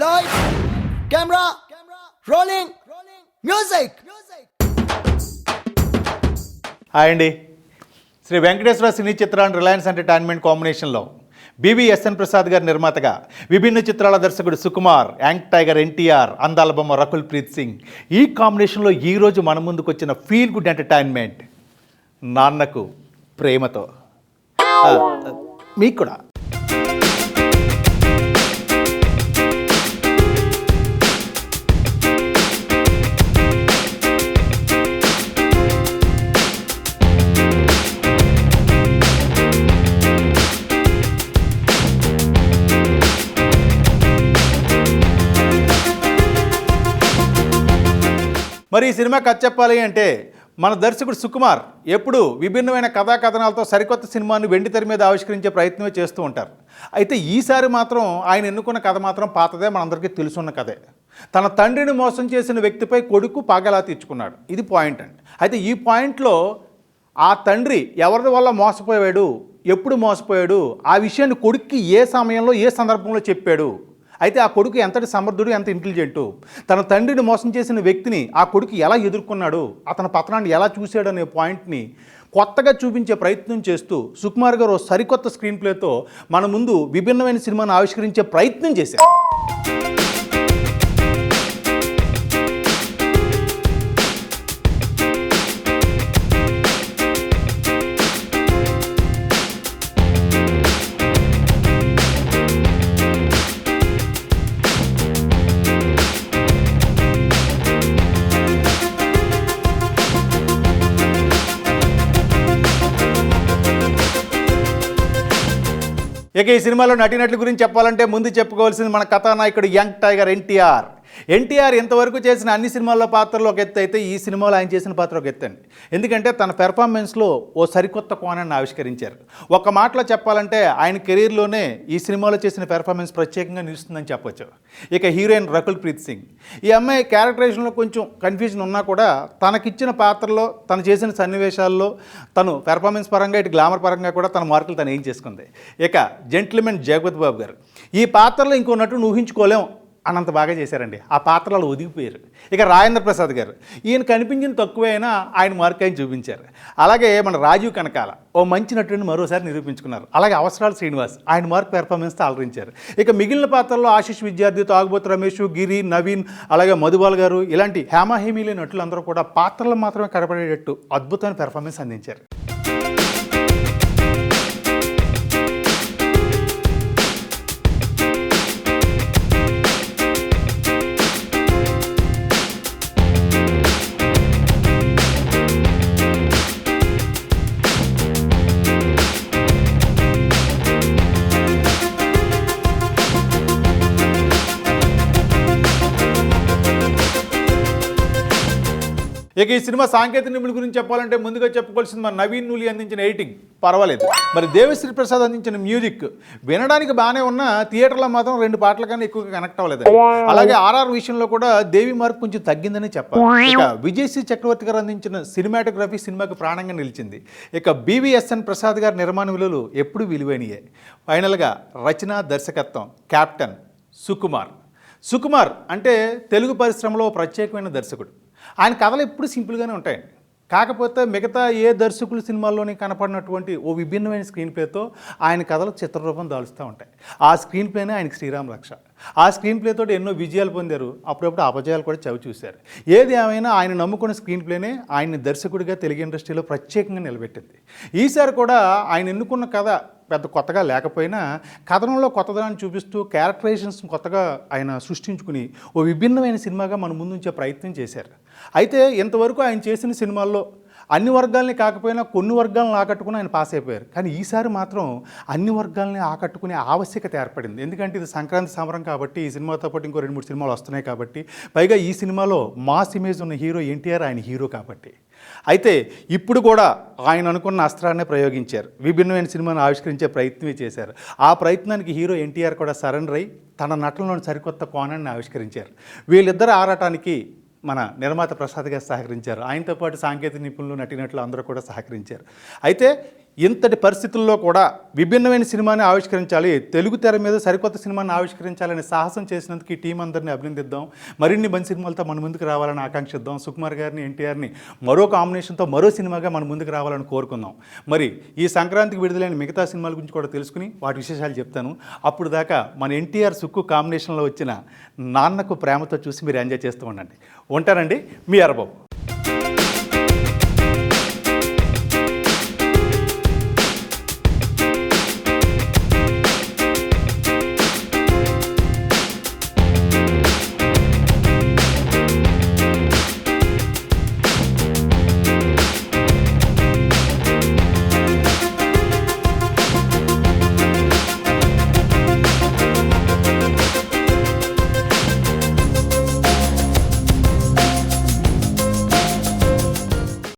Lights, camera, rolling, music. Hi అండి. శ్రీ వెంకటేశ్వర సినీ చిత్రాన్ని Reliance entertainment కాంబినేషన్లో బివిఎస్ఎన్ ప్రసాద్ గారి నిర్మాతగా విభిన్న చిత్రాల దర్శకుడు సుకుమార్, యాంగ్ టైగర్ ఎన్టీఆర్, అందాల బొమ్మ రకుల్ ప్రీత్ సింగ్ ఈ కాంబినేషన్లో ఈరోజు మన ముందుకు వచ్చిన feel good entertainment Nannaku Prematho. మీకు కూడా మరి ఈ సినిమా కథ చెప్పాలి అంటే మన దర్శకుడు సుకుమార్ ఎప్పుడు విభిన్నమైన కథా కథనాలతో సరికొత్త సినిమాను వెండితెర మీద ఆవిష్కరించే ప్రయత్నమే చేస్తూ ఉంటారు. అయితే ఈసారి మాత్రం ఆయన ఎన్నుకున్న కథ మాత్రం పాతదే, మనందరికీ తెలుసున్న కథే. తన తండ్రిని మోసం చేసిన వ్యక్తిపై కొడుకు పగలా తీర్చుకున్నాడు. ఇది పాయింట్ అండి. అయితే ఈ పాయింట్లో ఆ తండ్రి ఎవరి వల్ల మోసపోయాడు, ఎప్పుడు మోసపోయాడు, ఆ విషయాన్ని కొడుక్కి ఏ సమయంలో ఏ సందర్భంలో చెప్పాడు, అయితే ఆ కొడుకు ఎంతటి సమర్థుడు, ఎంత ఇంటెలిజెంటు, తన తండ్రిని మోసం చేసిన వ్యక్తిని ఆ కొడుకు ఎలా ఎదుర్కొన్నాడు, అతని పతనాన్ని ఎలా చూశాడు అనే పాయింట్ని కొత్తగా చూపించే ప్రయత్నం చేస్తూ సుకుమార్ గారు సరికొత్త స్క్రీన్ ప్లేతో మన ముందు విభిన్నమైన సినిమాను ఆవిష్కరించే ప్రయత్నం చేశారు. ఇక ఈ సినిమాలో నటినట్ల గురించి చెప్పాలంటే ముందు చెప్పుకోవాల్సింది మన కథానాయకుడు యంగ్ టైగర్ ఎన్టీఆర్. ఇంతవరకు చేసిన అన్ని సినిమాల్లో పాత్రలో ఒక ఎత్తు అయితే ఈ సినిమాలో ఆయన చేసిన పాత్ర ఒక ఎత్తండి. ఎందుకంటే తన పెర్ఫార్మెన్స్లో ఓ సరికొత్త కోణాన్ని ఆవిష్కరించారు. ఒక మాటలో చెప్పాలంటే ఆయన కెరీర్లోనే ఈ సినిమాలో చేసిన పెర్ఫార్మెన్స్ ప్రత్యేకంగా నిలుస్తుందని చెప్పొచ్చు. ఇక హీరోయిన్ రకుల్ ప్రీత్ సింగ్, ఈ అమ్మాయి క్యారెక్టరైజేషన్లో కొంచెం కన్ఫ్యూజన్ ఉన్నా కూడా తనకిచ్చిన పాత్రలో, తను చేసిన సన్నివేశాల్లో, తను పెర్ఫార్మెన్స్ పరంగా ఇటు గ్లామర్ పరంగా కూడా తన మార్కులు తను ఏం చేసుకుంది. ఇక జెంటిల్మెన్ జగపతి బాబు గారు, ఈ పాత్రలో ఇంకో నటుడు ఊహించుకోలేం అన్నంత బాగా చేశారండి. ఆ పాత్రలు ఒదిగిపోయారు. ఇక రాజేంద్ర ప్రసాద్ గారు, ఈయన కనిపించిన తక్కువే అయినా ఆయన మార్క్ ఆయన చూపించారు. అలాగే మన రాజీవ్ కనకాల ఓ మంచి నటుడిని మరోసారి నిరూపించుకున్నారు. అలాగే అవసరాలు శ్రీనివాస్ ఆయన మార్క్ పెర్ఫార్మెన్స్తో అలరించారు. ఇక మిగిలిన పాత్రల్లో ఆశిష్ విద్యార్థి, తాగుబోతు రమేష్, గిరి, నవీన్, అలాగే మధుబాల్ గారు ఇలాంటి హేమాహేమీలే నటులందరూ కూడా పాత్రలు మాత్రమే కనపడేటట్టు అద్భుతమైన పెర్ఫార్మెన్స్ అందించారు. ఇక ఈ సినిమా సాంకేతిక నిపుణుల గురించి చెప్పాలంటే ముందుగా చెప్పుకోవాల్సింది మన నవీన్ నూలి అందించిన ఎడిటింగ్ పర్వాలేదు. మరి దేవిశ్రీ ప్రసాద్ అందించిన మ్యూజిక్ వినడానికి బాగానే ఉన్నా థియేటర్లో మాత్రం 2 పాటల కన్నా ఎక్కువగా కనెక్ట్ అవ్వలేదు. అలాగే ఆర్ఆర్ విషయంలో కూడా దేవి మార్క్ కొంచెం తగ్గిందని చెప్పాలి. ఇక విజయశ్రీ చక్రవర్తి గారు అందించిన సినిమాటోగ్రఫీ సినిమాకి ప్రాణంగా నిలిచింది. ఇక బివిఎస్ఎన్ ప్రసాద్ గారి నిర్మాణ విలువలు ఎప్పుడు విలువైనయే. ఫైనల్గా రచన, దర్శకత్వం కెప్టెన్ సుకుమార్ అంటే తెలుగు పరిశ్రమలో ప్రత్యేకమైన దర్శకుడు. ఆయన కథలు ఎప్పుడు సింపుల్గానే ఉంటాయండి. కాకపోతే మిగతా ఏ దర్శకుల సినిమాల్లోని కనపడినటువంటి ఓ విభిన్నమైన స్క్రీన్ ప్లేతో ఆయన కథలు చిత్రరూపం దాలుస్తూ ఉంటాయి. ఆ స్క్రీన్ ప్లేనే ఆయనకి శ్రీరామ్ రక్ష. ఆ స్క్రీన్ ప్లేతో ఎన్నో విజయాలు పొందారు, అప్పుడప్పుడు అపజయాలు కూడా చవి చూశారు. ఏది ఏమైనా ఆయన నమ్ముకున్న స్క్రీన్ ప్లేనే ఆయన్ని దర్శకుడిగా తెలుగు ఇండస్ట్రీలో ప్రత్యేకంగా నిలబెట్టింది. ఈసారి కూడా ఆయన ఎన్నుకున్న కథ పెద్ద కొత్తగా లేకపోయినా కథనంలో కొత్తదనాన్ని చూపిస్తూ క్యారెక్టరైజేషన్స్ కొత్తగా ఆయన సృష్టించుకుని ఓ విభిన్నమైన సినిమాగా మన ముందుంచే ప్రయత్నం చేశారు. అయితే ఇంతవరకు ఆయన చేసిన సినిమాల్లో అన్ని వర్గాల్ని కాకపోయినా కొన్ని వర్గాలను ఆకట్టుకుని ఆయన పాస్ అయిపోయారు. కానీ ఈసారి మాత్రం అన్ని వర్గాలని ఆకట్టుకునే ఆవశ్యకత ఏర్పడింది. ఎందుకంటే ఇది సంక్రాంతి సమరం కాబట్టి, ఈ సినిమాతో పాటు ఇంకో 2-3 సినిమాలు వస్తున్నాయి కాబట్టి, పైగా ఈ సినిమాలో మాస్ ఇమేజ్ ఉన్న హీరో ఎన్టీఆర్ ఆయన హీరో కాబట్టి. అయితే ఇప్పుడు కూడా ఆయన అనుకున్న అస్త్రాన్నే ప్రయోగించారు. విభిన్నమైన సినిమాను ఆవిష్కరించే ప్రయత్నమే చేశారు. ఆ ప్రయత్నానికి హీరో ఎన్టీఆర్ కూడా సరెండర్ అయి తన నటనలోని సరికొత్త కోణాన్ని ఆవిష్కరించారు. వీళ్ళిద్దరు ఆరాటానికి మన నిర్మాత ప్రసాద్ గారు సహకరించారు. ఆయనతో పాటు సాంకేతిక నిపుణులు, నటినట్లు అందరూ కూడా సహకరించారు. అయితే ఇంతటి పరిస్థితుల్లో కూడా విభిన్నమైన సినిమాని ఆవిష్కరించాలి, తెలుగు తెర మీద సరికొత్త సినిమాని ఆవిష్కరించాలనే సాహసం చేసినందుకు ఈ టీం అందరినీ అభినందిద్దాం. మరిన్ని మంచి సినిమాలతో మన ముందుకు రావాలని ఆకాంక్షిద్దాం. సుకుమార్ గారిని, ఎన్టీఆర్ని మరో కాంబినేషన్తో మరో సినిమాగా మన ముందుకు రావాలని కోరుకుందాం. మరి ఈ సంక్రాంతికి విడుదలైన మిగతా సినిమాల గురించి కూడా తెలుసుకుని వాటి విశేషాలు చెప్తాను. అప్పుడు దాకా మన ఎన్టీఆర్ సుక్కు కాంబినేషన్లో వచ్చిన నాన్నకు ప్రేమతో చూసి మీరు ఎంజాయ్ చేస్తూ ఉండండి. ఉంటానండి, మీ అరబాబు.